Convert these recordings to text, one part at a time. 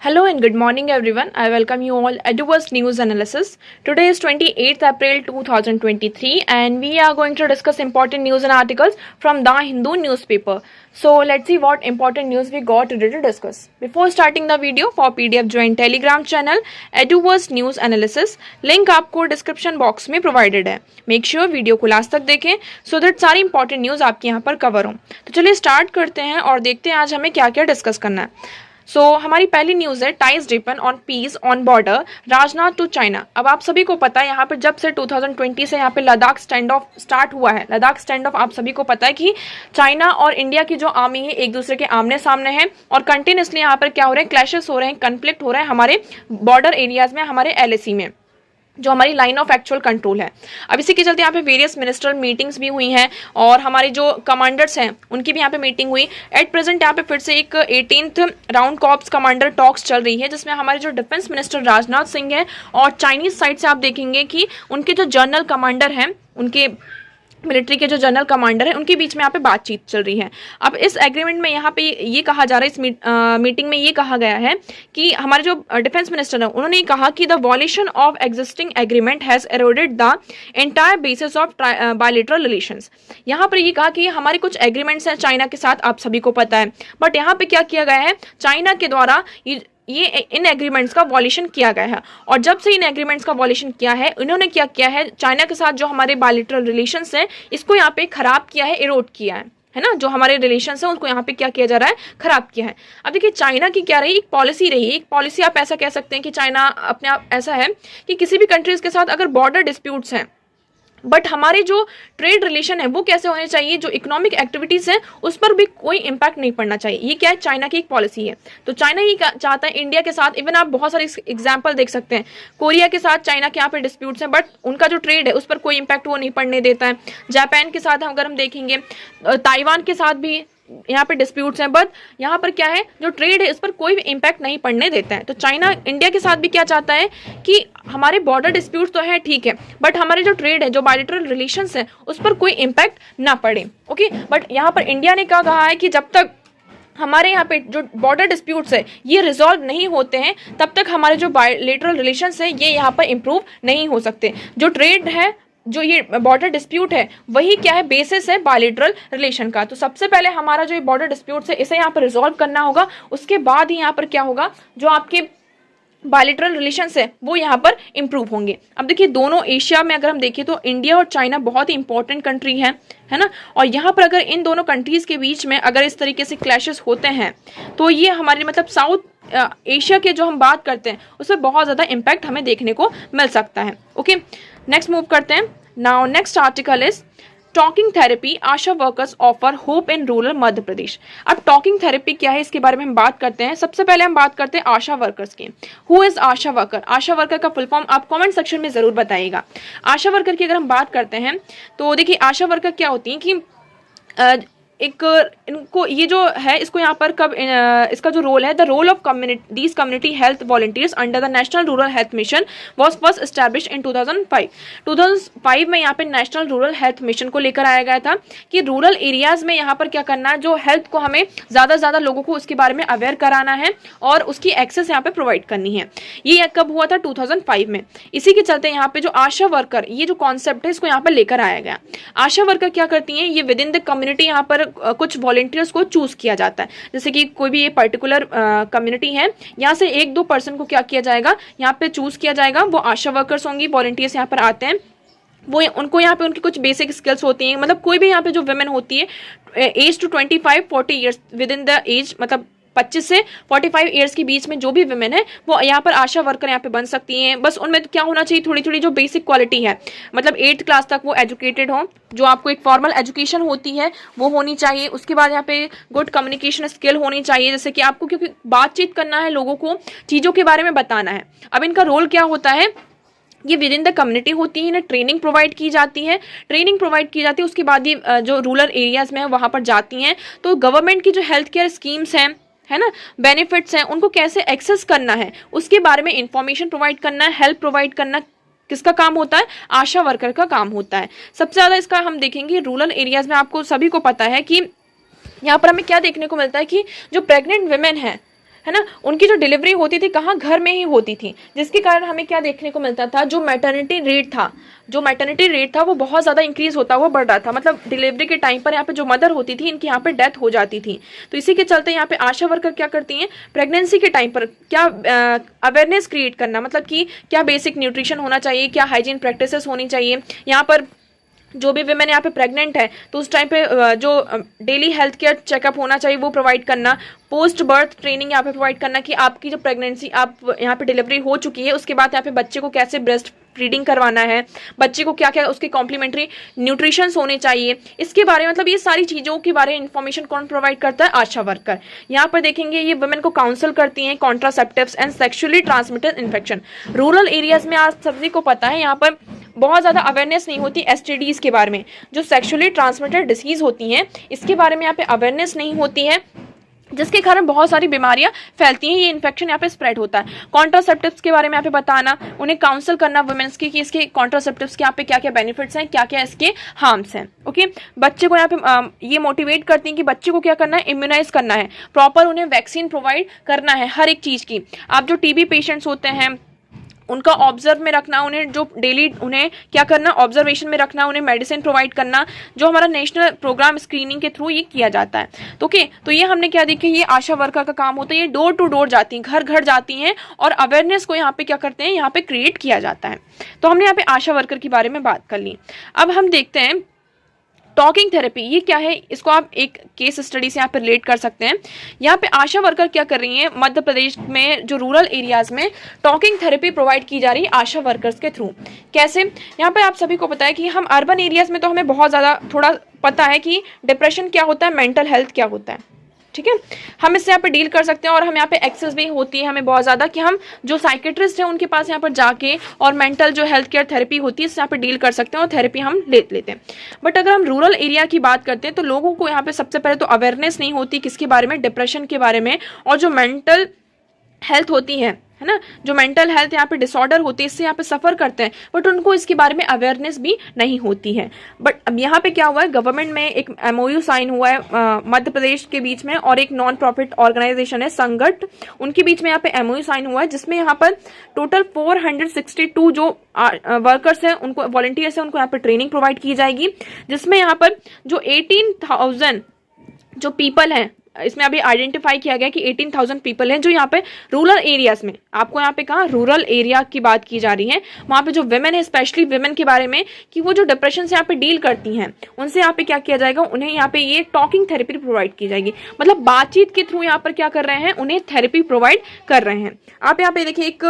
Hello and good morning everyone. I welcome you all at Eduverse News Analysis. Today is 28th April 2023 and we are going to discuss important news and articles from The Hindu newspaper. So let's see what important news we got today to discuss. Before starting the video, for PDF join Telegram channel Eduverse News Analysis. Link आपको description box में provided है. Make sure video को last तक देखें so that सारी important news आपके यहाँ पर कवर हो. तो चलिए स्टार्ट करते हैं और देखते हैं आज हमें क्या क्या डिस्कस करना है. हमारी पहली न्यूज़ है ties depend on peace on border Rajnath to China. अब आप सभी को पता है यहाँ पर जब से 2020 से यहाँ पे लद्दाख स्टैंड ऑफ स्टार्ट हुआ है. लद्दाख स्टैंड ऑफ आप सभी को पता है कि चाइना और इंडिया की जो आर्मी है एक दूसरे के आमने सामने है और कंटिन्यूसली यहाँ पर क्या हो रहे हैं, क्लैशेस हो रहे हैं, कन्फ्लिक्ट हो रहे हैं हमारे बॉर्डर एरियाज में, हमारे LAC में जो हमारी लाइन ऑफ एक्चुअल कंट्रोल है. अब इसी के चलते यहाँ पे वेरियस मिनिस्ट्रल मीटिंग्स भी हुई हैं और हमारे जो कमांडर्स हैं उनकी भी यहाँ पे मीटिंग हुई. एट प्रेजेंट यहाँ पे फिर से एक 18th round corps commander talks चल रही है जिसमें हमारे जो डिफेंस मिनिस्टर राजनाथ सिंह हैं और चाइनीज साइड से आप देखेंगे कि उनके जो जनरल कमांडर हैं, उनके मिलिट्री के जो जनरल कमांडर है उनके बीच में यहाँ पे बातचीत चल रही है. अब इस एग्रीमेंट में यहाँ पे ये कहा जा रहा है, इस मीटिंग में ये कहा गया है कि हमारे जो डिफेंस मिनिस्टर है उन्होंने कहा कि the volution of existing agreement has eroded the entire basis of bilateral relations. यहाँ पर ये कहा कि हमारे कुछ एग्रीमेंट्स हैं चाइना के साथ, आप सभी को पता है, बट यहाँ पे क्या किया गया है, चाइना के द्वारा ये इन एग्रीमेंट्स का वॉल्यूशन किया गया है. और जब से इन एग्रीमेंट्स का वॉल्यूशन किया है, इन्होंने क्या किया है, चाइना के साथ जो हमारे बायलैटरल रिलेशंस हैं इसको यहाँ पे खराब किया है, इरोड किया है ना. जो हमारे रिलेशंस हैं उनको यहाँ पे क्या किया जा रहा है, खराब किया है. अब देखिए चाइना की क्या रही, एक पॉलिसी रही. एक पॉलिसी आप ऐसा कह सकते हैं कि चाइना अपने आप ऐसा है कि किसी भी कंट्रीज के साथ अगर बॉर्डर डिस्प्यूट्स हैं बट हमारे जो ट्रेड रिलेशन है वो कैसे होने चाहिए, जो इकोनॉमिक एक्टिविटीज है उस पर भी कोई इम्पैक्ट नहीं पड़ना चाहिए. ये क्या है, चाइना की एक पॉलिसी है. तो चाइना ही चाहता है इंडिया के साथ, इवन आप बहुत सारे एग्जांपल देख सकते हैं, कोरिया के साथ चाइना के यहाँ पे डिस्प्यूट्स हैं बट उनका जो ट्रेड है उस पर कोई इम्पैक्ट वो नहीं पड़ने देता है. जापान के साथ अगर हम देखेंगे, ताइवान के साथ भी यहाँ पे डिस्प्यूट्स हैं बट यहाँ पर क्या है, जो ट्रेड है इस पर कोई भी इम्पैक्ट नहीं पड़ने देता है. तो चाइना इंडिया के साथ भी क्या चाहता है कि हमारे बॉर्डर डिस्प्यूट्स तो है ठीक है बट हमारे जो ट्रेड है, जो बायलैटरल रिलेशंस है उस पर कोई इम्पैक्ट ना पड़े. ओके, बट यहाँ पर इंडिया ने क्या कहा है कि जब तक हमारे यहाँ पे जो बॉर्डर डिस्प्यूट्स है ये रिजॉल्व नहीं होते हैं तब तक हमारे जो बायलैटरल रिलेशंस है ये यहाँ पर इम्प्रूव नहीं हो सकते. जो ट्रेड है, जो ये बॉर्डर डिस्प्यूट है वही क्या है, बेसिस है बायलैटरल रिलेशन का. तो सबसे पहले हमारा जो ये बॉर्डर डिस्प्यूट्स है इसे यहाँ पर रिजॉल्व करना होगा, उसके बाद ही यहाँ पर क्या होगा, जो आपके बायलैटरल रिलेशंस है वो यहाँ पर इम्प्रूव होंगे. अब देखिए दोनों एशिया में अगर हम देखें तो इंडिया और चाइना बहुत ही इंपॉर्टेंट कंट्री है ना. और यहाँ पर अगर इन दोनों कंट्रीज के बीच में अगर इस तरीके से क्लैशेस होते हैं तो ये हमारे मतलब साउथ एशिया के जो हम बात करते हैं उस पर बहुत ज़्यादा इम्पैक्ट हमें देखने को मिल सकता है. ओके, नेक्स्ट मूव करते हैं. Now next article is talking therapy ASHA workers offer hope in rural Madhya Pradesh. अब टॉकिंग थेरेपी क्या है इसके बारे में हम बात करते हैं. सबसे पहले हम बात करते हैं आशा वर्कर्स की. Who is Asha worker? Asha worker का फुल फॉर्म आप कमेंट सेक्शन में जरूर बताइएगा. आशा वर्कर की अगर हम बात करते हैं तो देखिए आशा वर्कर क्या होती है कि एक इनको ये जो है इसको यहाँ पर कब इसका जो रोल है, the role of these community health volunteers under the national rural health mission was first established in 2005. 2005 में यहाँ पे नेशनल रूरल हेल्थ मिशन को लेकर आया गया था कि रूरल एरियाज में यहाँ पर क्या करना है, जो हेल्थ को हमें ज़्यादा से ज़्यादा लोगों को उसके बारे में अवेयर कराना है और उसकी एक्सेस यहाँ पे प्रोवाइड करनी है. ये कब हुआ था, 2005 में. इसी के चलते यहाँ पे जो आशा वर्कर, ये जो कॉन्सेप्ट है इसको यहाँ पर लेकर आया गया. आशा वर्कर क्या करती हैं, ये विद इन द कम्युनिटी यहाँ पर कुछ वॉलंटियर्स को चूज किया जाता है. जैसे कि कोई भी ये पर्टिकुलर कम्युनिटी है, यहाँ से 1-2 पर्सन को क्या किया जाएगा, यहाँ पे चूज किया जाएगा. वो आशा वर्कर्स होंगी, वॉलंटियर्स यहाँ पर आते हैं, वो उनको यहाँ पे उनकी कुछ बेसिक स्किल्स होती हैं. मतलब कोई भी यहाँ पे जो वुमेन होती है age to 25-40 years, within the age मतलब 25 से 45 ईयर्स के बीच में जो भी वुमेन है वो यहाँ पर आशा वर्कर यहाँ पे बन सकती हैं. बस उनमें तो क्या होना चाहिए, थोड़ी थोड़ी जो बेसिक क्वालिटी है, मतलब 8th क्लास तक वो एजुकेटेड हो, जो आपको एक फॉर्मल एजुकेशन होती है वो होनी चाहिए. उसके बाद यहाँ पे गुड कम्युनिकेशन स्किल होनी चाहिए, जैसे कि आपको क्योंकि बातचीत करना है, लोगों को चीज़ों के बारे में बताना है. अब इनका रोल क्या होता है, ये विद इन द कम्युनिटी होती है, इन्हें ट्रेनिंग प्रोवाइड की जाती है. उसके बाद ये जो रूरल एरियाज में है वहाँ पर जाती हैं. तो गवर्नमेंट की जो हेल्थ केयर स्कीम्स हैं, है ना, बेनिफिट्स हैं, उनको कैसे एक्सेस करना है उसके बारे में इंफॉर्मेशन प्रोवाइड करना है, हेल्प प्रोवाइड करना किसका काम होता है, आशा वर्कर का काम होता है. सबसे ज़्यादा इसका हम देखेंगे रूरल एरियाज में. आपको सभी को पता है कि यहाँ पर हमें क्या देखने को मिलता है कि जो प्रेग्नेंट वुमेन है है ना, उनकी जो डिलीवरी होती थी कहाँ, घर में ही होती थी, जिसके कारण हमें क्या देखने को मिलता था, जो मैटरनिटी रेट था वो बहुत ज़्यादा इंक्रीज होता हुआ बढ़ रहा था। मतलब डिलीवरी के टाइम पर यहाँ पे जो मदर होती थी इनकी यहाँ पे डेथ हो जाती थी। तो इसी के चलते यहाँ पे आशा वर्कर क्या करती हैं, प्रेगनेंसी के टाइम पर क्या अवेयरनेस क्रिएट करना, मतलब कि क्या बेसिक न्यूट्रिशन होना चाहिए, क्या हाइजीन प्रैक्टिसेस होनी चाहिए, यहाँ पर जो भी विमेन यहाँ पे प्रेग्नेंट है तो उस टाइम पे जो डेली हेल्थ केयर चेकअप होना चाहिए वो प्रोवाइड करना, पोस्ट बर्थ ट्रेनिंग यहाँ पे प्रोवाइड करना कि आपकी जो प्रेगनेंसी, आप यहाँ पे डिलीवरी हो चुकी है उसके बाद यहाँ पे बच्चे को कैसे ब्रेस्ट फीडिंग करवाना है, बच्चे को क्या क्या उसके कॉम्प्लीमेंट्री न्यूट्रिशंस होने चाहिए, इसके बारे में, मतलब ये सारी चीज़ों के बारे में इन्फॉर्मेशन कौन प्रोवाइड करता है, आशा वर्कर। यहाँ पर देखेंगे ये वुमेन को काउंसल करती हैं contraceptives and sexually transmitted infection. Rural areas में आज सभी को पता है यहाँ पर बहुत ज़्यादा अवेयरनेस नहीं होती एसटीडीज़ के बारे में, जो सेक्सुअली ट्रांसमिटेड डिसीज़ होती हैं इसके बारे में यहाँ पे अवेयरनेस नहीं होती है, जिसके कारण बहुत सारी बीमारियां फैलती हैं, ये इन्फेक्शन यहाँ पे स्प्रेड होता है। कॉन्ट्रासेप्टिव्स के बारे में यहाँ पे बताना, उन्हें काउंसल करना वुमेन्स की कि इसके कॉन्ट्रासेप्टिव्स के यहाँ पे क्या क्या बेनिफिट्स हैं, क्या क्या इसके हार्म्स हैं। ओके, बच्चे को यहाँ पे ये मोटिवेट करती हैं कि बच्चे को क्या करना है, इम्यूनाइज करना है, प्रॉपर उन्हें वैक्सीन प्रोवाइड करना है हर एक चीज़ की। आप जो टीबी पेशेंट्स होते हैं उनका ऑब्जर्व में रखना, उन्हें जो डेली उन्हें क्या करना, ऑब्जर्वेशन में रखना, उन्हें मेडिसिन प्रोवाइड करना, जो हमारा नेशनल प्रोग्राम स्क्रीनिंग के थ्रू ये किया जाता है। तो ओके, तो ये हमने क्या देखा, ये आशा वर्कर का काम होता है, ये डोर टू डोर जाती हैं, घर घर जाती हैं और अवेयरनेस को यहाँ पे क्या करते हैं, यहाँ पे क्रिएट किया जाता है। तो हमने यहाँ पे आशा वर्कर के बारे में बात कर ली। अब हम देखते हैं टॉकिंग थेरेपी, ये क्या है, इसको आप एक केस स्टडी से यहाँ पे रिलेट कर सकते हैं। यहाँ पे आशा वर्कर क्या कर रही हैं, मध्य प्रदेश में जो रूरल एरियाज में टॉकिंग थेरेपी प्रोवाइड की जा रही है आशा वर्कर्स के थ्रू। कैसे, यहाँ पे आप सभी को पता है कि हम अर्बन एरियाज में तो हमें बहुत ज़्यादा थोड़ा पता है कि डिप्रेशन क्या होता है, मेंटल हेल्थ क्या होता है, ठीक है, हम इससे यहाँ पे डील कर सकते हैं और हम यहाँ पे एक्सेस भी होती है हमें बहुत ज़्यादा कि हम जो साइकेट्रिस्ट हैं उनके पास यहाँ पर जाके और मेंटल जो हेल्थ केयर थेरेपी होती है इससे यहाँ पे डील कर सकते हैं और थेरेपी हम ले लेते हैं। बट अगर हम रूरल एरिया की बात करते हैं तो लोगों को यहाँ पे सबसे पहले तो अवेयरनेस नहीं होती किसके बारे में, डिप्रेशन के बारे में, और जो मेंटल हेल्थ होती है ना, जो मेंटल हेल्थ यहाँ पे डिसऑर्डर होती है इससे यहाँ पे सफ़र करते हैं, बट उनको इसके बारे में अवेयरनेस भी नहीं होती है। बट अब यहाँ पे क्या हुआ है, गवर्नमेंट में एक MOU साइन हुआ है मध्य प्रदेश के बीच में और एक नॉन प्रॉफिट ऑर्गेनाइजेशन है संगठ, उनके बीच में यहाँ पे MOU साइन हुआ है जिसमें यहाँ पर टोटल 462 जो वर्कर्स हैं उनको, वॉलंटियर्स हैं, उनको यहाँ पर ट्रेनिंग प्रोवाइड की जाएगी, जिसमें यहाँ पर जो 18,000 जो पीपल हैं, इसमें अभी आइडेंटिफाई किया गया कि 18,000 पीपल हैं जो यहाँ पे रूरल एरियाज में, आपको यहाँ पे कहा रूरल एरिया की बात की जा रही है, वहाँ पे जो विमेन है, स्पेशली विमेन के बारे में कि वो जो डिप्रेशन से यहाँ पे डील करती हैं उनसे यहाँ पे क्या किया जाएगा, उन्हें यहाँ पे ये टॉकिंग थेरेपी प्रोवाइड की जाएगी, मतलब बातचीत के थ्रू यहाँ पर क्या कर रहे हैं, उन्हें थेरेपी प्रोवाइड कर रहे हैं। आप यहाँ पे देखिए एक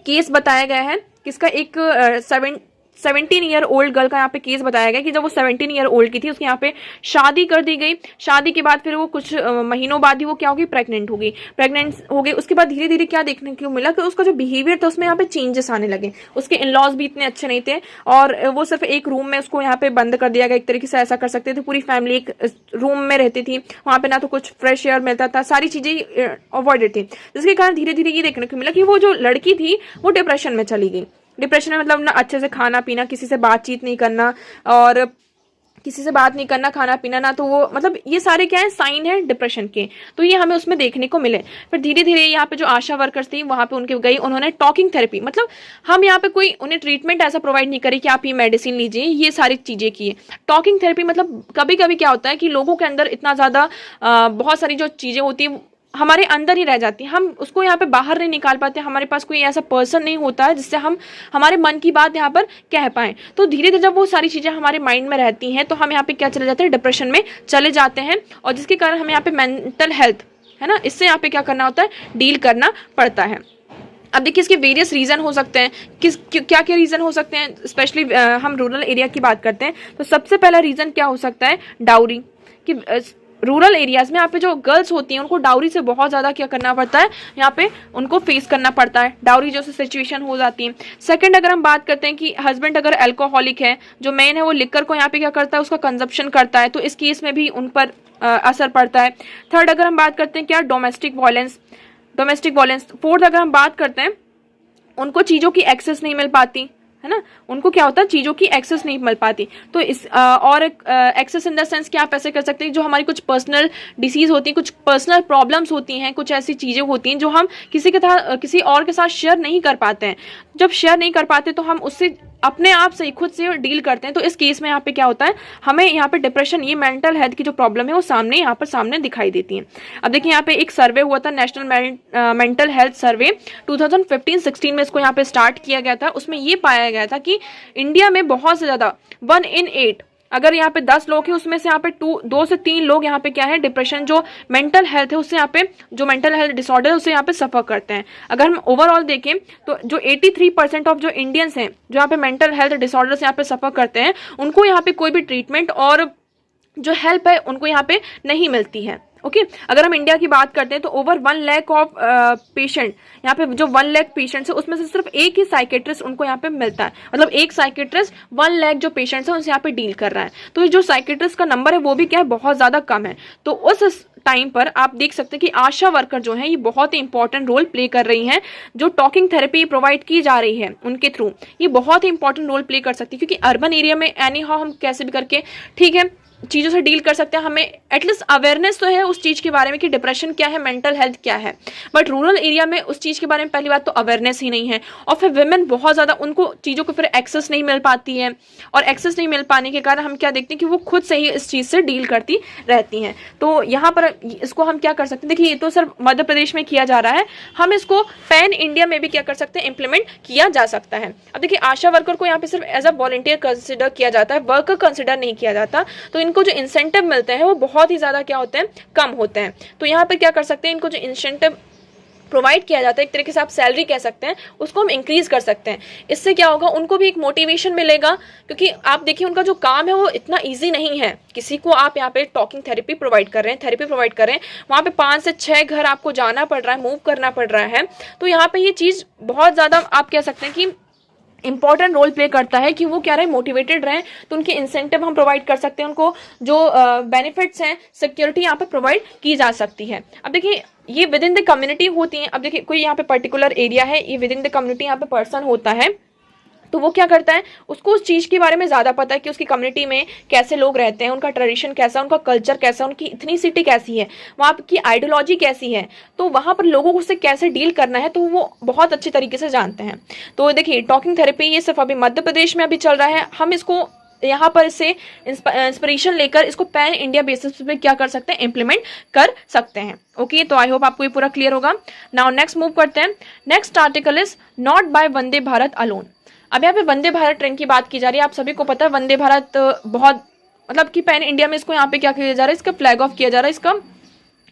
केस बताया गया है किसका, एक 17 ईयर ओल्ड गर्ल का यहाँ पे केस बताया गया कि जब वो 17 ईयर ओल्ड की थी उसके यहाँ पे शादी कर दी गई, शादी के बाद फिर वो कुछ महीनों बाद ही वो क्या होगी, प्रेग्नेंट हो गई। उसके बाद धीरे धीरे क्या देखने को मिला कि उसका जो बिहेवियर था उसमें यहाँ पे चेंजेस आने लगे, उसके इन-लॉज भी इतने अच्छे नहीं थे और वो सिर्फ एक रूम में उसको यहाँ पे बंद कर दिया गया, एक तरीके से ऐसा कर सकते थे, पूरी फैमिली एक रूम में रहती थी, वहाँ पे ना तो कुछ फ्रेश एयर मिलता था, सारी चीजें अवॉइडेड थी, जिसके कारण धीरे धीरे ये देखने को मिला कि वो जो लड़की थी वो डिप्रेशन में चली गई। डिप्रेशन में मतलब ना अच्छे से खाना पीना, किसी से बातचीत नहीं करना और किसी से बात नहीं करना, खाना पीना ना, तो वो मतलब ये सारे क्या है, साइन है डिप्रेशन के, तो ये हमें उसमें देखने को मिले। फिर धीरे धीरे यहाँ पे जो आशा वर्कर्स थी वहाँ पे उनके गई, उन्होंने टॉकिंग थेरेपी, मतलब हम यहाँ पे कोई उन्हें ट्रीटमेंट ऐसा प्रोवाइड नहीं करी कि आप ये मेडिसिन लीजिए, ये सारी चीज़ें की। टॉकिंग थेरेपी मतलब कभी कभी क्या होता है कि लोगों के अंदर इतना ज़्यादा बहुत सारी जो चीज़ें होती है हमारे अंदर ही रह जाती है, हम उसको यहाँ पे बाहर नहीं निकाल पाते, हमारे पास कोई ऐसा पर्सन नहीं होता है जिससे हम हमारे मन की बात यहाँ पर कह पाएं। तो धीरे धीरे जब वो सारी चीज़ें हमारे माइंड में रहती हैं तो हम यहाँ पे क्या चले जाते हैं, डिप्रेशन में चले जाते हैं, और जिसके कारण हमें यहाँ पे मेंटल हेल्थ है ना, इससे यहाँ पे क्या करना होता है, डील करना पड़ता है। अब देखिए इसके वेरियस रीज़न हो सकते हैं, क्या क्या रीज़न हो सकते हैं, स्पेशली हम रूरल एरिया की बात करते हैं तो सबसे पहला रीज़न क्या हो सकता है, डाउरी, कि रूरल एरियाज में यहाँ पे जो गर्ल्स होती हैं उनको डाउरी से बहुत ज़्यादा क्या करना पड़ता है, यहाँ पे उनको फेस करना पड़ता है, डाउरी जैसे सिचुएशन हो जाती है। सेकंड अगर हम बात करते हैं कि हस्बैंड अगर अल्कोहलिक है, जो मेन है वो लिकर को यहाँ पे क्या करता है, उसका कंजप्शन करता है, तो इस केस में भी उन पर असर पड़ता है। थर्ड अगर हम बात करते हैं क्या, डोमेस्टिक वायलेंस। फोर्थ अगर हम बात करते हैं उनको चीज़ों की एक्सेस नहीं मिल पाती है ना, उनको क्या होता है, चीज़ों की एक्सेस नहीं मिल पाती। तो इस और एक्सेस इन द सेंस कि आप ऐसे कर सकते हैं, जो हमारी कुछ पर्सनल डिसीज होती हैं, कुछ पर्सनल प्रॉब्लम्स होती हैं, कुछ ऐसी चीज़ें होती हैं जो हम किसी और के साथ शेयर नहीं कर पाते हैं। जब शेयर नहीं कर पाते तो हम उससे अपने आप से खुद से डील करते हैं। तो इस केस में यहाँ पे क्या होता है, हमें यहाँ पे डिप्रेशन, ये मेंटल हेल्थ की जो प्रॉब्लम है वो सामने दिखाई देती है। अब देखिए यहाँ पे एक सर्वे हुआ था, नेशनल मेंटल हेल्थ सर्वे 2015-16 में इसको यहाँ पे स्टार्ट किया गया था। उसमें ये पाया गया था कि इंडिया में बहुत से ज़्यादा 1 in 8, अगर यहाँ पे 10 लोग हैं उसमें से यहाँ पे 2 से 3 लोग यहाँ पे क्या है, डिप्रेशन जो मेंटल हेल्थ है उससे यहाँ पे, जो मेंटल हेल्थ डिसऑर्डर है उससे यहाँ पे सफर करते हैं। अगर हम ओवरऑल देखें तो जो 83% ऑफ जो इंडियंस हैं जो यहाँ पे मेंटल हेल्थ डिसऑर्डर से यहाँ पे सफर करते हैं, उनको यहाँ पे कोई भी ट्रीटमेंट और जो हेल्प है उनको यहाँ पे नहीं मिलती है। ओके अगर हम इंडिया की बात करते हैं तो ओवर 1 लाख ऑफ पेशेंट, यहाँ पे जो 1 लाख पेशेंट्स है उसमें से सिर्फ एक ही साइकेट्रिस्ट उनको यहाँ पे मिलता है। मतलब एक साइकेट्रिस्ट 1 लाख जो पेशेंट्स है उनसे यहाँ पे डील कर रहा है। तो ये जो साइकेट्रिस्ट का नंबर है वो भी क्या है, बहुत ज़्यादा कम है। तो उस टाइम पर आप देख सकते हैं कि आशा वर्कर जो है ये बहुत ही इंपॉर्टेंट रोल प्ले कर रही हैं। जो टॉकिंग थेरेपी प्रोवाइड की जा रही है उनके थ्रू, ये बहुत ही इंपॉर्टेंट रोल प्ले कर सकती है, क्योंकि अर्बन एरिया में एनी हाउ हम कैसे भी करके ठीक है चीज़ों से डील कर सकते हैं। हमें एटलीस्ट अवेयरनेस तो है उस चीज़ के बारे में कि डिप्रेशन क्या है, मेंटल हेल्थ क्या है। बट रूरल एरिया में उस चीज़ के बारे में पहली बात तो अवेयरनेस ही नहीं है, और फिर वुमेन बहुत ज़्यादा, उनको चीज़ों को फिर एक्सेस नहीं मिल पाती है, और एक्सेस नहीं मिल पाने के कारण हम क्या देखते हैं कि वो खुद से ही इस चीज़ से डील करती रहती हैं। तो यहाँ पर इसको हम क्या कर सकते हैं, देखिए ये तो सिर्फ मध्य प्रदेश में किया जा रहा है, हम इसको पैन इंडिया में भी क्या कर सकते हैं, इंप्लीमेंट किया जा सकता है। अब देखिए आशा वर्कर को यहाँ पे सिर्फ एज अ वॉलंटियर कंसिडर किया जाता है, वर्कर कंसिडर नहीं किया जाता। तो इनको जो इंसेंटिव मिलते हैं वो बहुत ही ज़्यादा क्या होते हैं, कम होते हैं। तो यहाँ पर क्या कर सकते हैं, इनको जो इंसेंटिव प्रोवाइड किया जाता है, एक तरीके से आप सैलरी कह सकते हैं, उसको हम इंक्रीज कर सकते हैं। इससे क्या होगा, उनको भी एक मोटिवेशन मिलेगा, क्योंकि आप देखिए उनका जो काम है वो इतना इजी नहीं है। किसी को आप यहाँ पे टॉकिंग थेरेपी प्रोवाइड कर रहे हैं, थेरेपी प्रोवाइड कर रहे हैं, वहाँ पे 5 से 6 घर आपको जाना पड़ रहा है, मूव करना पड़ रहा है। तो यहाँ पे ये चीज़ बहुत ज़्यादा आप कह सकते हैं कि इंपॉर्टेंट रोल प्ले करता है कि वो क्या रहे, मोटिवेटेड रहें। तो उनके इंसेंटिव हम प्रोवाइड कर सकते हैं, उनको जो बेनिफिट्स हैं, सिक्योरिटी यहाँ पे प्रोवाइड की जा सकती है। अब देखिए ये विद इन द कम्युनिटी होती हैं। अब देखिए कोई यहाँ पे पर्टिकुलर एरिया है, ये विद इन द कम्युनिटी यहाँ पे पर्सन होता है, तो वो क्या करता है, उसको उस चीज़ के बारे में ज़्यादा पता है कि उसकी कम्युनिटी में कैसे लोग रहते हैं, उनका ट्रेडिशन कैसा है, उनका कल्चर कैसा है, उनकी इथनिसिटी कैसी है, वहाँ की आइडियोलॉजी कैसी है, तो वहाँ पर लोगों को उससे कैसे डील करना है, तो वो बहुत अच्छे तरीके से जानते हैं। तो देखिए टॉकिंग थेरेपी ये सिर्फ अभी मध्य प्रदेश में अभी चल रहा है, हम इसको यहाँ पर इससे इंस्पिरेशन लेकर इसको पैन इंडिया बेसिस पे क्या कर सकते हैं, इम्प्लीमेंट कर सकते हैं। ओके तो आई होप आपको ये पूरा क्लियर होगा। नाउ नेक्स्ट मूव करते हैं। Next article is not by Vande Bharat alone. अब यहाँ पे वंदे भारत ट्रेन की बात की जा रही है। आप सभी को पता है वंदे भारत बहुत मतलब कि पैन इंडिया में इसको यहाँ पे क्या किया जा रहा है, इसका फ्लैग ऑफ किया जा रहा है, इसका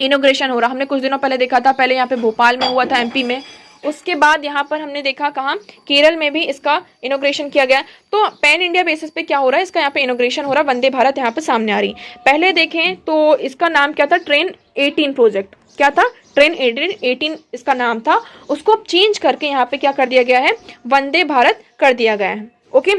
इनोग्रेशन हो रहा। हमने कुछ दिनों पहले देखा था, पहले यहाँ पे भोपाल में हुआ था एमपी में, उसके बाद यहाँ पर हमने देखा कहाँ, केरल में भी इसका इनोग्रेशन किया गया। तो पैन इंडिया बेसिस पे क्या हो रहा है, इसका यहाँ पे इनोग्रेशन हो रहा है, वंदे भारत यहाँ पे सामने आ रही। पहले देखें तो इसका नाम क्या था, ट्रेन 18 प्रोजेक्ट, क्या था, ट्रेन 18 इसका नाम था। उसको अब चेंज करके यहाँ पे क्या कर दिया गया है, वंदे भारत कर दिया गया है। ओके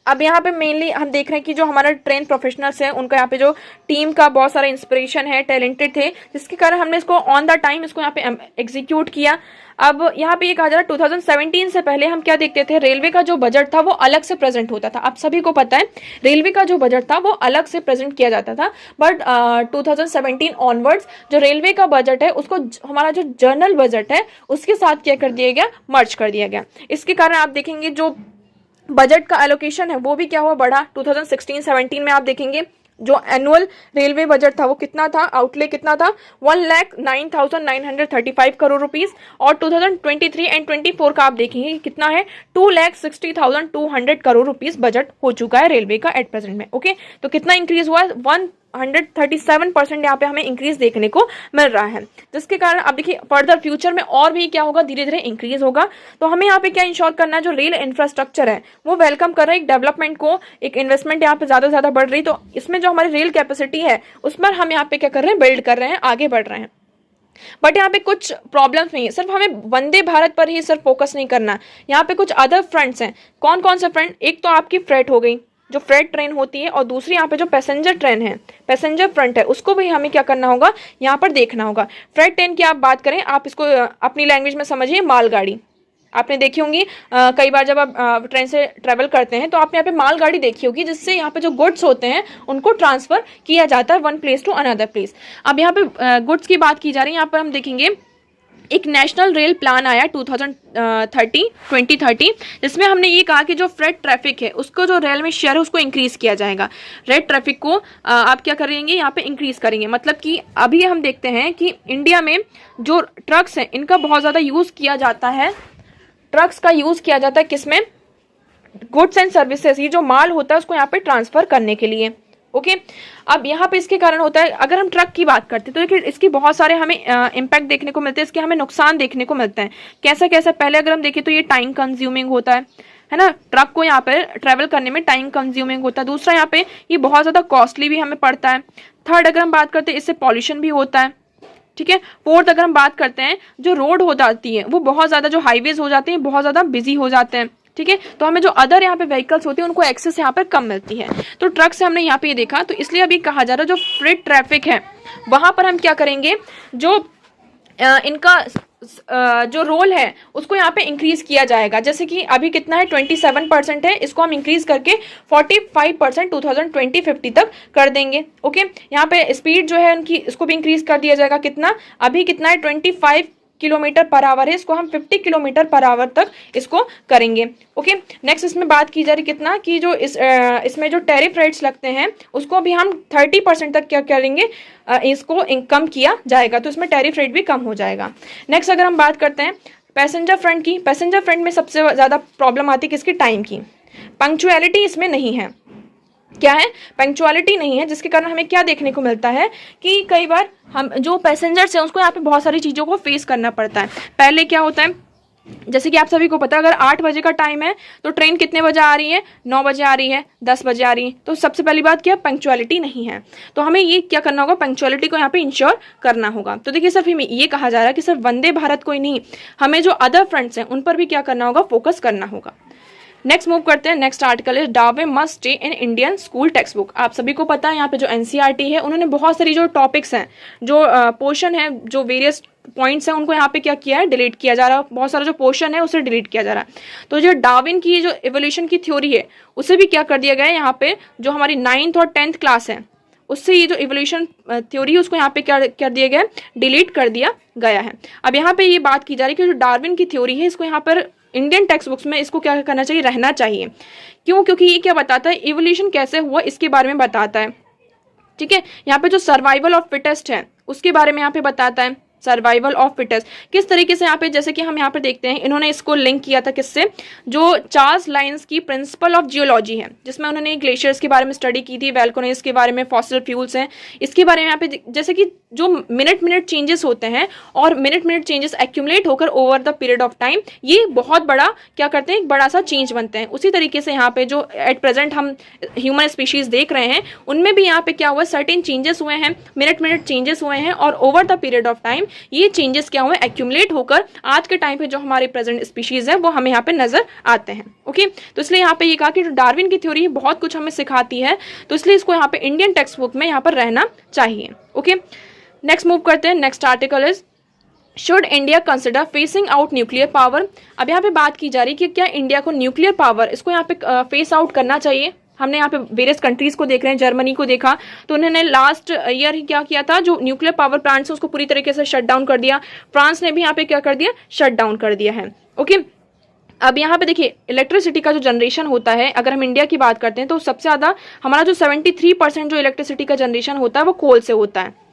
अब यहाँ पे मेनली हम देख रहे हैं कि जो हमारा ट्रेन प्रोफेशनल्स हैं उनका यहाँ पे जो टीम का बहुत सारा इंस्पिरेशन है, टैलेंटेड थे, जिसके कारण हमने इसको ऑन द टाइम इसको यहाँ पे एग्जीक्यूट किया। अब यहाँ पे ये कहा जा रहा है 2017 से पहले हम क्या देखते थे, रेलवे का जो बजट था वो अलग से प्रेजेंट होता था। आप सभी को पता है रेलवे का जो बजट था वो अलग से प्रेजेंट किया जाता था, बट 2017 ऑनवर्ड्स जो रेलवे का बजट है उसको हमारा जो जनरल बजट है उसके साथ क्या कर दिया गया, मर्ज कर दिया गया। इसके कारण आप देखेंगे जो बजट का एलोकेशन है वो भी क्या हुआ, बढ़ा। 2016-17 में आप देखेंगे जो एनुअल रेलवे बजट था वो कितना था, आउटले कितना था, 1,09,935 करोड़ रुपीस। और 2023 एंड 24 का आप देखेंगे कितना है, 2,60,200 करोड़ रुपीस बजट हो चुका है रेलवे का एट प्रेजेंट में। ओके तो कितना इंक्रीज हुआ, 137% यहाँ पे हमें इंक्रीज देखने को मिल रहा है, जिसके कारण अब देखिए फर्दर फ्यूचर में और भी क्या होगा, धीरे धीरे इंक्रीज होगा। तो हमें यहाँ पे क्या इंश्योर करना है, जो रेल इंफ्रास्ट्रक्चर है वो वेलकम कर रहा है एक डेवलपमेंट को, एक इन्वेस्टमेंट यहाँ पे ज्यादा से ज्यादा बढ़ रही। तो इसमें जो हमारी रेल कैपेसिटी है उस पर हम यहाँ पे क्या कर रहे हैं, बिल्ड कर रहे हैं, आगे बढ़ रहे हैं। बट यहाँ पे कुछ प्रॉब्लम्स नहीं है, सिर्फ हमें वंदे भारत पर ही सिर्फ फोकस नहीं करना, यहाँ पे कुछ अदर फ्रंट्स हैं। कौन कौन से फ्रंट, एक तो आपकी फ्रेट हो गई, जो फ्रेट ट्रेन होती है, और दूसरी यहाँ पे जो पैसेंजर ट्रेन है, पैसेंजर फ्रंट है, उसको भी हमें क्या करना होगा, यहाँ पर देखना होगा। फ्रेट ट्रेन की आप बात करें, आप इसको अपनी लैंग्वेज में समझिए मालगाड़ी। आपने देखी होंगी कई बार जब आप ट्रेन से ट्रेवल करते हैं तो आपने यहाँ पे मालगाड़ी देखी होगी, जिससे यहाँ पे जो गुड्स होते हैं उनको ट्रांसफर किया जाता है one place to another place. अब यहाँ पे गुड्स की बात की जा रही है, यहाँ पर हम देखेंगे एक नेशनल रेल प्लान आया 2030, जिसमें हमने ये कहा कि जो फ्रेट ट्रैफिक है उसको, जो रेल में शेयर है उसको इंक्रीज किया जाएगा। रेल ट्रैफिक को आप क्या करेंगे, यहाँ पे इंक्रीज करेंगे। मतलब कि अभी हम देखते हैं कि इंडिया में जो ट्रक्स हैं इनका बहुत ज़्यादा यूज़ किया जाता है। ट्रक्स का यूज़ किया जाता है किसमें, गुड्स एंड सर्विसेज, ये जो माल होता है उसको यहाँ पे ट्रांसफर करने के लिए। ओके अब यहाँ पे इसके कारण होता है, अगर हम ट्रक की बात करते हैं तो देखिए इसकी बहुत सारे हमें इम्पैक्ट देखने को मिलते हैं, इसके हमें नुकसान देखने को मिलते हैं। कैसा कैसा, पहले अगर हम देखें तो ये टाइम कंज्यूमिंग होता है ना, ट्रक को यहाँ पे ट्रेवल करने में टाइम कंज्यूमिंग होता है। दूसरा यहाँ पे ये बहुत ज़्यादा कॉस्टली भी हमें पड़ता है। थर्ड अगर हम बात करते हैं इससे पॉल्यूशन भी होता है। ठीक है, फोर्थ अगर हम बात करते हैं जो रोड हो जाती है वो बहुत ज़्यादा, जो हाईवेज हो जाते हैं बहुत ज़्यादा बिजी हो जाते हैं। ठीक है, तो हमें जो अदर यहाँ पे व्हीकल्स होती है उनको एक्सेस यहाँ पर कम मिलती है। तो ट्रक से हमने यहाँ पे ये देखा, तो इसलिए अभी कहा जा रहा है जो फ्रेट ट्रैफिक है वहां पर हम क्या करेंगे, जो इनका जो रोल है उसको यहाँ पे इंक्रीज किया जाएगा। जैसे कि अभी कितना है 27% है, इसको हम इंक्रीज करके 45% 2020-50 तक कर देंगे। ओके, यहाँ पे स्पीड जो है उनकी, इसको भी इंक्रीज कर दिया जाएगा। कितना, अभी कितना है 25 किलोमीटर पर आवर है, इसको हम 50 किलोमीटर पर आवर तक इसको करेंगे। ओके, नेक्स्ट इसमें बात की जा रही कितना कि जो इसमें जो टैरिफ रेट्स लगते हैं उसको भी हम 30% तक क्या करेंगे, इसको कम किया जाएगा, तो इसमें टैरिफ रेट भी कम हो जाएगा। नेक्स्ट अगर हम बात करते हैं पैसेंजर फ्रंट की, पैसेंजर फ्रंट में सबसे ज़्यादा प्रॉब्लम आती है किसकी, टाइम की। पंक्चुअलिटी इसमें नहीं है, क्या है, पंक्चुअलिटी नहीं है, जिसके कारण हमें क्या देखने को मिलता है कि कई बार हम जो पैसेंजर्स हैं उसको यहाँ पे बहुत सारी चीज़ों को फेस करना पड़ता है। पहले क्या होता है, जैसे कि आप सभी को पता है, अगर 8 बजे का टाइम है तो ट्रेन कितने बजे आ रही है, 9 बजे आ रही है, 10 बजे आ रही है। तो सबसे पहली बात क्या, पंक्चुअलिटी नहीं है, तो हमें ये क्या करना होगा, पंक्चुअलिटी को यहाँ पे इंश्योर करना होगा। तो देखिए सिर्फ ये कहा जा रहा है कि सिर्फ वंदे भारत को ही नहीं, हमें जो अदर फ्रंट्स हैं उन पर भी क्या करना होगा, फोकस करना होगा। नेक्स्ट मूव करते हैं, नेक्स्ट आर्टिकल है डावे must stay in Indian school text book. आप सभी को पता है यहाँ पे जो एनसीईआरटी है उन्होंने बहुत सारी जो टॉपिक्स हैं, जो पोर्शन है, जो वेरियस पॉइंट्स हैं उनको यहाँ पे क्या किया है, डिलीट किया जा रहा है। बहुत सारा जो पोर्शन है उसे डिलीट किया जा रहा है। तो जो डार्विन की जो इवोल्यूशन की थ्योरी है उसे भी क्या कर दिया गया है, यहाँ पे जो हमारी 9th और 10th क्लास है उससे ये जो इवोल्यूशन थ्योरी है उसको यहाँ पे क्या कर दिया गया है, डिलीट कर दिया गया है। अब यहाँ पे ये बात की जा रही है कि जो डार्विन की थ्योरी है इसको यहाँ पर इंडियन टेक्स्ट बुक्स में इसको क्या करना चाहिए, रहना चाहिए। क्यों, क्योंकि ये क्या बताता है, इवोल्यूशन कैसे हुआ इसके बारे में बताता है। ठीक है, यहाँ पे जो सर्वाइवल ऑफ फिटेस्ट है उसके बारे में यहाँ पे बताता है, सर्वाइवल ऑफ फिटेस्ट किस तरीके से। यहाँ पे जैसे कि हम यहाँ पे देखते हैं, इन्होंने इसको लिंक किया था किससे, जो चार्ल्स लाइन्स की प्रिंसिपल ऑफ जियोलॉजी है, जिसमें उन्होंने ग्लेशियर्स के बारे में स्टडी की थी, वैल्कोनेस के बारे में, फॉसिल फ्यूल्स हैं, इसके बारे में यहाँ पे जैसे कि जो मिनट चेंजेस होते हैं और मिनट चेंजेस एक्यूमुलेट होकर over the period of time ये बहुत बड़ा क्या करते हैं, एक बड़ा सा चेंज बनते हैं। उसी तरीके से यहाँ पे जो एट प्रेजेंट हम ह्यूमन स्पीशीज देख रहे हैं उनमें भी यहाँ पे क्या हुआ, सर्टेन चेंजेस हुए हैं, मिनट चेंजेस हुए हैं, और over the period of time ये चेंजेस क्या हुए, एक्यूमुलेट होकर आज के टाइम पे जो हमारे प्रेजेंट स्पीशीज है वो हमें यहाँ पे नजर आते हैं। ओके, तो इसलिए यहाँ पे ये कहा कि जो डार्विन की थ्योरी बहुत कुछ हमें सिखाती है, तो इसलिए इसको यहाँ पे इंडियन टेक्स्ट बुक में यहाँ पर रहना चाहिए। ओके, नेक्स्ट मूव करते हैं, next article is should India consider facing out nuclear power. अब यहाँ पे बात की जा रही है कि क्या इंडिया को न्यूक्लियर पावर इसको यहाँ पे फेस आउट करना चाहिए। हमने यहाँ पे वेरियस कंट्रीज को देख रहे हैं, जर्मनी को देखा तो उन्होंने लास्ट ईयर ही क्या किया था, जो न्यूक्लियर पावर प्लांट्स उसको पूरी तरीके से शट डाउन कर दिया। फ्रांस ने भी यहाँ पे क्या कर दिया, शट डाउन कर दिया है। ओके, अब यहाँ पे देखिए इलेक्ट्रिसिटी का जो जनरेशन होता है, अगर हम इंडिया की बात करते हैं तो सबसे ज़्यादा हमारा जो 73% जो इलेक्ट्रिसिटी का जनरेशन होता है वो कोल से होता है।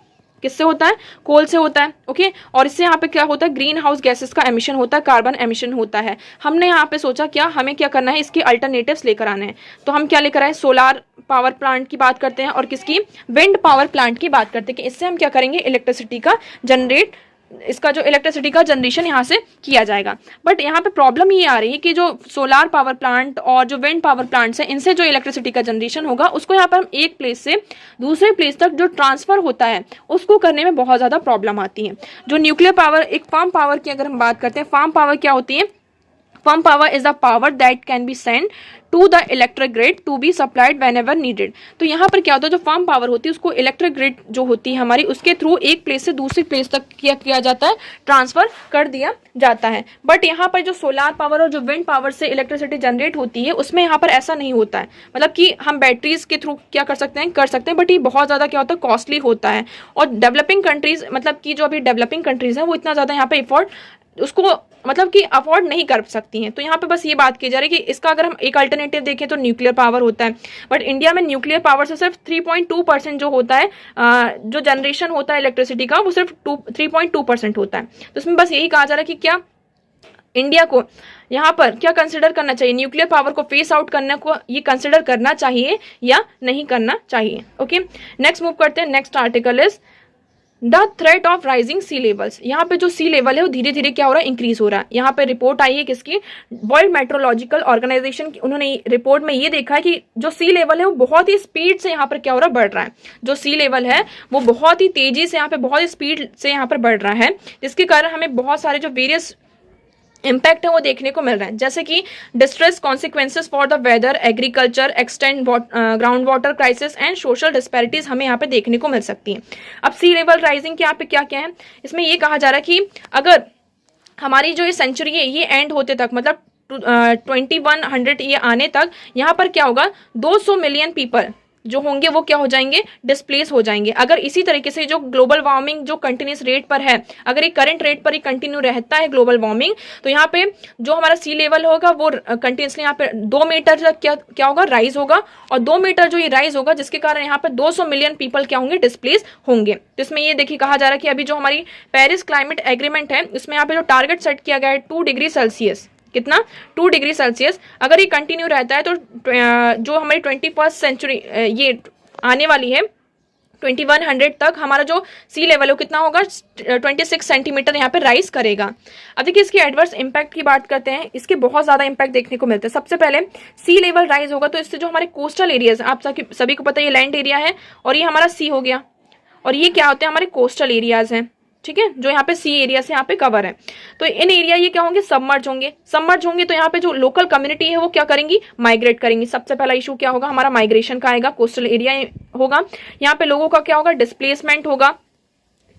किससे होता है, कोल से होता है। ओके, और इससे यहाँ पे क्या होता है, ग्रीन हाउस गैसेस का एमिशन होता है, कार्बन एमिशन होता है। हमने यहाँ पे सोचा क्या हमें क्या करना है, इसके अल्टरनेटिव्स लेकर आने हैं। तो हम क्या लेकर आए, सोलार पावर प्लांट की बात करते हैं और किसकी, विंड पावर प्लांट की बात करते हैं कि इससे हम क्या करेंगे, इलेक्ट्रिसिटी का जनरेट, इसका जो इलेक्ट्रिसिटी का जनरेशन यहाँ से किया जाएगा। बट यहाँ पे प्रॉब्लम ये आ रही है कि जो सोलार पावर प्लांट और जो विंड पावर प्लांट्स हैं इनसे जो इलेक्ट्रिसिटी का जनरेशन होगा उसको यहाँ पर हम एक प्लेस से दूसरे प्लेस तक जो ट्रांसफर होता है उसको करने में बहुत ज़्यादा प्रॉब्लम आती है। जो न्यूक्लियर पावर, एक फार्म पावर की अगर हम बात करते हैं, फार्म पावर क्या होती है, Firm power is the power that can be sent to the electric grid to be supplied whenever needed. तो यहाँ पर क्या होता है, जो फर्म पावर होती है उसको इलेक्ट्रिक ग्रिड जो होती है हमारी, उसके थ्रू एक प्लेस से दूसरी प्लेस तक किया जाता है, ट्रांसफर कर दिया जाता है. बट यहाँ पर जो सोलार पावर और जो विंड पावर से इलेक्ट्रिसिटी जनरेट होती है उसमें यहाँ पर ऐसा नहीं होता है. मतलब कि हम बैटरीज के थ्रू क्या कर सकते हैं, बट ये बहुत ज़्यादा क्या होता है, कॉस्टली होता है. और डेवलपिंग कंट्रीज, मतलब कि जो अभी डेवलपिंग कंट्रीज हैं वो इतना ज़्यादा यहाँ पे उसको मतलब कि अफोर्ड नहीं कर सकती हैं. तो यहाँ पे बस ये बात की जा रही है कि इसका अगर हम एक अल्टरनेटिव देखें तो न्यूक्लियर पावर होता है. बट इंडिया में न्यूक्लियर पावर से सिर्फ 3.2% जो होता है, जो जनरेशन होता है इलेक्ट्रिसिटी का, वो सिर्फ 3.2% होता है. तो इसमें बस यही कहा जा रहा है कि क्या इंडिया को यहाँ पर क्या कंसिडर करना चाहिए, न्यूक्लियर पावर को फेस आउट करने को ये कंसिडर करना चाहिए या नहीं करना चाहिए. ओके, नेक्स्ट मूव करते हैं. Next article is the threat of rising sea levels. यहाँ पे जो सी लेवल है वो धीरे धीरे क्या हो रहा है, इंक्रीज हो रहा है. यहाँ पे रिपोर्ट आई है किसकी, वर्ल्ड मेट्रोलॉजिकल ऑर्गेनाइजेशन की. उन्होंने रिपोर्ट में ये देखा है कि जो सी लेवल है वो बहुत ही स्पीड से यहाँ पर क्या हो रहा है, बढ़ रहा है. जो सी लेवल है वो बहुत ही तेजी से यहाँ पे बहुत ही स्पीड से यहाँ पर बढ़ रहा है, जिसके कारण हमें बहुत सारे जो वेरियस इम्पैक्ट है वो देखने को मिल रहे हैं, जैसे कि distress consequences for the weather, agriculture, extend ground water crisis and social disparities हमें यहाँ पे देखने को मिल सकती हैं. अब सी लेवल राइजिंग के यहाँ पे क्या क्या है, इसमें ये कहा जा रहा है कि अगर हमारी जो ये सेंचुरी है ये एंड होते तक, मतलब 2100 ये आने तक, यहाँ पर क्या होगा, 200 मिलियन पीपल जो होंगे वो क्या हो जाएंगे, डिस्प्लेस हो जाएंगे. अगर इसी तरीके से जो ग्लोबल वार्मिंग जो कंटिन्यूस रेट पर है, अगर ये करंट रेट पर ही कंटिन्यू रहता है ग्लोबल वार्मिंग, तो यहाँ पे जो हमारा सी लेवल होगा वो कंटिन्यूसली यहाँ पे 2 मीटर तक क्या होगा, राइज होगा. और 2 मीटर जो ये राइज होगा, जिसके कारण यहाँ पे 200 मिलियन पीपल क्या होंगे, डिस्प्लेस होंगे. तो इसमें ये देखिए कहा जा रहा है कि अभी जो हमारी पेरिस क्लाइमेट एग्रीमेंट है उसमें यहाँ पे जो टारगेट सेट किया गया है 2 डिग्री सेल्सियस, कितना, 2 डिग्री सेल्सियस, अगर ये कंटिन्यू रहता है तो जो हमारी 21st सेंचुरी ये आने वाली है 2100 तक, हमारा जो सी लेवल है कितना होगा, 26 सेंटीमीटर यहाँ पे राइज करेगा. अब देखिए इसके एडवर्स इम्पैक्ट की बात करते हैं. इसके बहुत ज्यादा इम्पैक्ट देखने को मिलते हैं. सबसे पहले सी लेवल राइज होगा तो इससे जो हमारे कोस्टल एरियाज, आप सभी को पता है ये लैंड एरिया है और ये हमारा सी हो गया, और ये क्या होते हैं, हमारे कोस्टल एरियाज हैं, ठीक है, जो यहाँ पे सी एरिया से यहाँ पे कवर है. तो इन एरिया ये क्या होंगे, सबमर्ज होंगे. तो यहाँ पे जो लोकल कम्युनिटी है वो क्या करेंगी, माइग्रेट करेंगी. सबसे पहला इशू क्या होगा, हमारा माइग्रेशन का आएगा, कोस्टल एरिया होगा, यहाँ पे लोगों का क्या होगा, डिस्प्लेसमेंट होगा.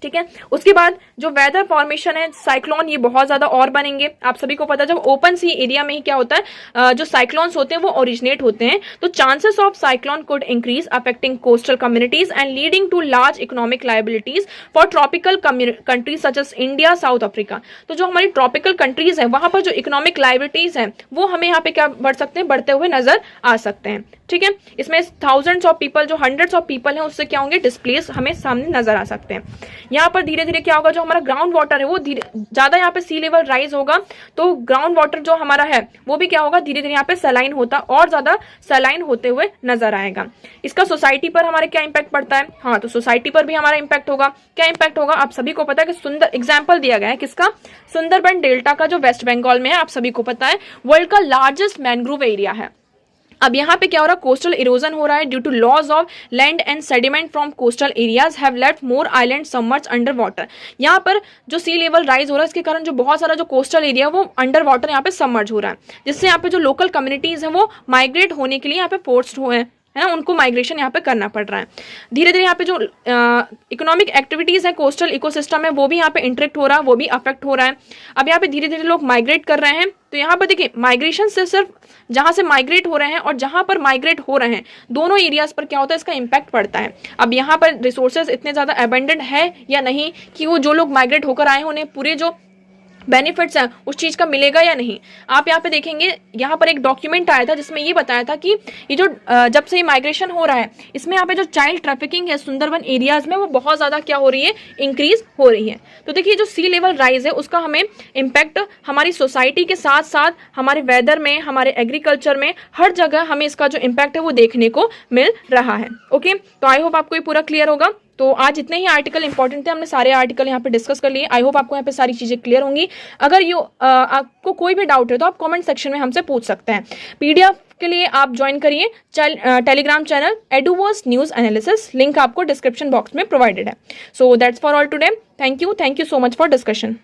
ठीक है, उसके बाद जो वेदर फॉर्मेशन है, साइक्लोन ये बहुत ज्यादा और बनेंगे. आप सभी को पता है जब ओपन सी एरिया में ही क्या होता है, जो साइक्लोन्स होते हैं वो ओरिजिनेट होते हैं. तो chances of cyclone could increase affecting coastal communities and leading to large economic liabilities for tropical countries such as India, South Africa. तो जो हमारी ट्रॉपिकल कंट्रीज है वहां पर जो इकोनॉमिक लायबिलिटीज है वो हमें यहाँ पे क्या बढ़ सकते हैं, बढ़ते हुए नजर आ सकते हैं. ठीक है, इसमें थाउजेंड्स ऑफ पीपल, जो हंड्रेड्स ऑफ पीपल हैं उससे क्या होंगे, डिस्प्लेस हमें सामने नजर आ सकते हैं. यहाँ पर धीरे धीरे क्या होगा, जो हमारा ग्राउंड वाटर है वो ज्यादा यहाँ पे सी लेवल राइज होगा, तो ग्राउंड वाटर जो हमारा है वो भी क्या होगा, धीरे धीरे यहाँ पे सलाइन होता और ज्यादा सलाइन होते हुए नजर आएगा. इसका सोसाइटी पर हमारे क्या इंपैक्ट पड़ता है, हाँ तो सोसाइटी पर भी हमारा इंपैक्ट होगा. क्या इंपैक्ट होगा, आप सभी को पता है कि सुंदर एग्जाम्पल दिया गया है किसका, सुंदरबन डेल्टा का, जो वेस्ट बंगाल में है. आप सभी को पता है वर्ल्ड का लार्जेस्ट मैनग्रोव एरिया है. अब यहाँ पे क्या हो रहा है, कोस्टल इरोजन हो रहा है due to loss of land and sediment from coastal areas have left more island submerge under water. यहाँ पर जो सी लेवल राइज हो रहा है इसके कारण जो बहुत सारा जो कोस्टल एरिया है वो अंडर वाटर यहाँ पे सबमर्ज हो रहा है, जिससे यहाँ पे जो लोकल कम्युनिटीज हैं वो माइग्रेट होने के लिए यहाँ पे फोर्स्ड हुए हैं, है ना, उनको माइग्रेशन यहाँ पे करना पड़ रहा है. धीरे धीरे यहाँ पे जो इकोनॉमिक एक्टिविटीज है कोस्टल इकोसिस्टम है वो भी यहाँ पे इंटरेक्ट हो रहा है, वो भी अफेक्ट हो रहा है. अब यहाँ पे धीरे धीरे लोग माइग्रेट कर रहे हैं. तो यहाँ पर देखिए माइग्रेशन से सिर्फ जहाँ से माइग्रेट हो रहे हैं और जहाँ पर माइग्रेट हो रहे हैं दोनों एरियाज पर क्या होता है, इसका इम्पैक्ट पड़ता है. अब यहाँ पर रिसोर्सेज इतने ज़्यादा अबेंडेंट है या नहीं कि वो जो लोग माइग्रेट होकर आए हैं उन्हें पूरे जो बेनिफिट्स है उस चीज का मिलेगा या नहीं. आप यहाँ पे देखेंगे, यहाँ पर एक डॉक्यूमेंट आया था जिसमें ये बताया था कि ये जो जब से ये माइग्रेशन हो रहा है इसमें यहाँ पे जो चाइल्ड ट्रैफिकिंग है सुंदरबन एरियाज में वो बहुत ज्यादा क्या हो रही है, इंक्रीज हो रही है. तो देखिए जो सी लेवल राइज है उसका हमें इम्पैक्ट हमारी सोसाइटी के साथ साथ हमारे वेदर में, हमारे एग्रीकल्चर में, हर जगह हमें इसका जो इम्पैक्ट है वो देखने को मिल रहा है. ओके, तो आई होप आपको ये पूरा क्लियर होगा. तो आज इतने ही आर्टिकल इंपॉर्टेंट थे, हमने सारे आर्टिकल यहाँ पे डिस्कस कर लिए. आई होप आपको यहाँ पे सारी चीजें क्लियर होंगी. अगर आपको कोई भी डाउट है तो आप कमेंट सेक्शन में हमसे पूछ सकते हैं. पीडीएफ के लिए आप ज्वाइन करिए Telegram channel Eduverse news analysis, link आपको डिस्क्रिप्शन बॉक्स में प्रोवाइडेड है. So that's for all today. Thank you so much for discussion.